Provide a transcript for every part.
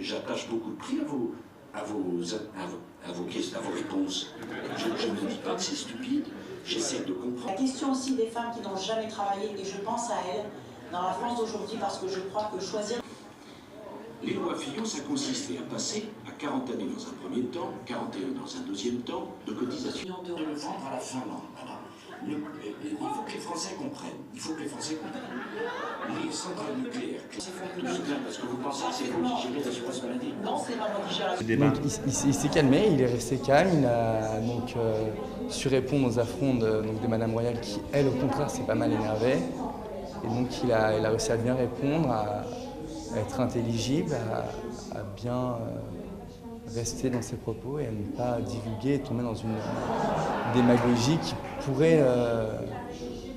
j'attache beaucoup de prix à vos réponses. Je ne dis pas que c'est stupide, j'essaie de comprendre. La question aussi des femmes qui n'ont jamais travaillé, et je pense à elles dans la France d'aujourd'hui parce que je crois que choisir... Les lois Fillon, ça consistait à passer à 40 années dans un premier temps, 41 dans un deuxième temps, de cotisation. De le vendre à la Finlande. Il faut que les Français comprennent. Les centrales nucléaires, c'est parce que vous pensez que c'est vous qui gérez l'assurance maladie. Non, c'est pas moi qui gère la... Donc, il s'est calmé, il est resté calme, il a donc su répondre aux affronts de Madame Royal qui, elle, au contraire, s'est pas mal énervée. Et donc il a réussi à bien répondre, à être intelligible, à bien rester dans ses propos et à ne pas divulguer et tomber dans une démagogie qui pourrait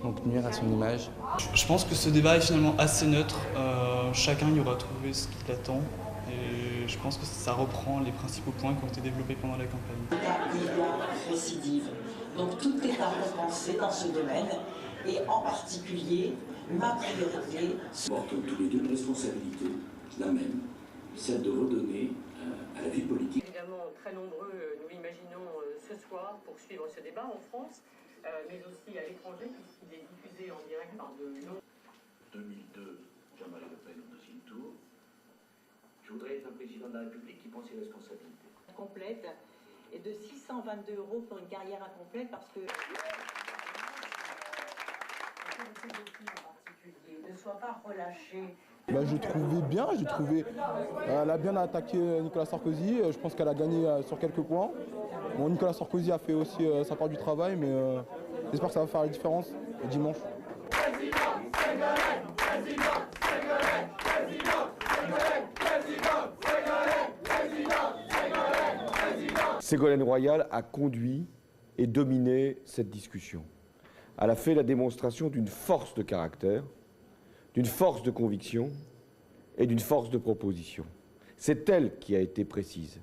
donc nuire à son image. Je pense que ce débat est finalement assez neutre. Chacun y aura trouvé ce qu'il attend. Et je pense que ça reprend les principaux points qui ont été développés pendant la campagne. Il y a récidive. Donc tout est à repenser dans ce domaine et en particulier ma priorité. Portons tous les deux une responsabilité, la même, celle de redonner à la vie politique. Évidemment, très nombreux, nous l'imaginons ce soir pour suivre ce débat en France, mais aussi à l'étranger, puisqu'il est diffusé en direct par de nombreux. 2002, Jean-Marie Le Pen au deuxième tour. Je voudrais être un président de la République qui prend ses responsabilités. Complète et de 622 € pour une carrière incomplète parce que... ne soit pas relâché. Je trouvais bien, elle a bien attaqué Nicolas Sarkozy, je pense qu'elle a gagné sur quelques points. Bon, Nicolas Sarkozy a fait aussi sa part du travail, mais j'espère que ça va faire la différence dimanche. Ségolène Royal a conduit et dominé cette discussion. Elle a fait la démonstration d'une force de caractère, d'une force de conviction et d'une force de proposition. C'est elle qui a été précise.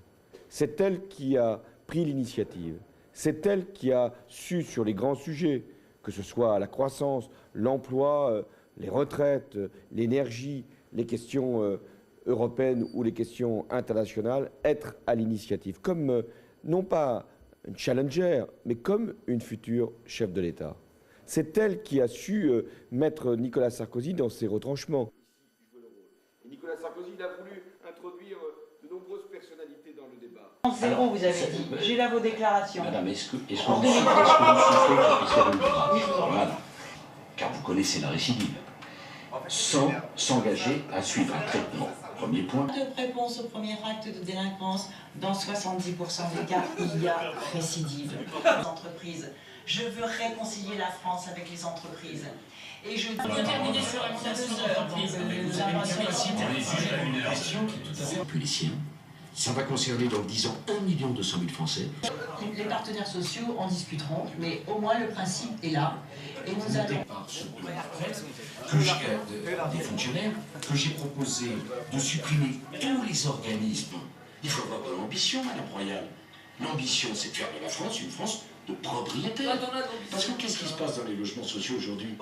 C'est elle qui a pris l'initiative. C'est elle qui a su, sur les grands sujets, que ce soit la croissance, l'emploi, les retraites, l'énergie, les questions européennes ou les questions internationales, être à l'initiative, comme non pas une challenger, mais comme une future chef de l'État. C'est elle qui a su mettre Nicolas Sarkozy dans ses retranchements. Et Nicolas Sarkozy il a voulu introduire de nombreuses personnalités dans le débat. Zéro, vous avez dit. J'ai là vos déclarations. Madame, est-ce que vous soufflez qu'il puisse y avoir une différence? Voilà. Car vous connaissez la récidive. Sans s'engager à suivre un traitement. Premier point. De réponse au premier acte de délinquance, dans 70% des cas, il y a récidive. Les entreprises. Je veux réconcilier la France avec les entreprises. Et je veux terminer sur une Vous avez une capacité à juger à une question qui est tout à fait plus les siens. Ça va concerner dans 10 ans 1 200 000 Français. Les partenaires sociaux en discuteront, mais au moins le principe est là. Et nous allons... Des fonctionnaires, que j'ai proposé de supprimer tous les organismes. Il faut avoir de l'ambition, Madame Royal. L'ambition, c'est de faire de la France une France de propriétaire. Parce que qu'est-ce qui se passe dans les logements sociaux aujourd'hui?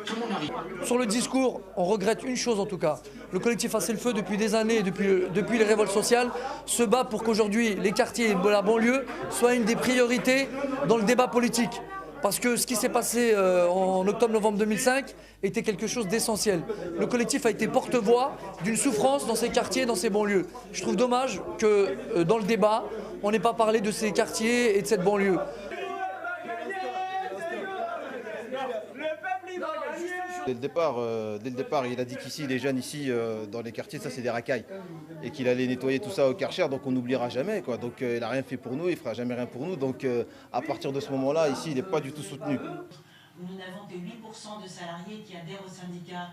Comment on arrive? Sur le discours, on regrette une chose en tout cas. Le collectif Assez le Feu, depuis des années, depuis les révoltes sociales, se bat pour qu'aujourd'hui les quartiers de la banlieue soient une des priorités dans le débat politique. Parce que ce qui s'est passé en octobre-novembre 2005 était quelque chose d'essentiel. Le collectif a été porte-voix d'une souffrance dans ces quartiers, dans ces banlieues. Je trouve dommage que dans le débat, on n'ait pas parlé de ces quartiers et de cette banlieue. Dès le départ, il a dit qu'ici, les jeunes ici, dans les quartiers, ça c'est des racailles. Et qu'il allait nettoyer tout ça au Karcher, donc on n'oubliera jamais, quoi. Donc il n'a rien fait pour nous, il ne fera jamais rien pour nous. Donc à partir de ce moment-là, ici, il n'est pas du tout soutenu. Nous n'avons que 8% de salariés qui adhèrent au syndicat.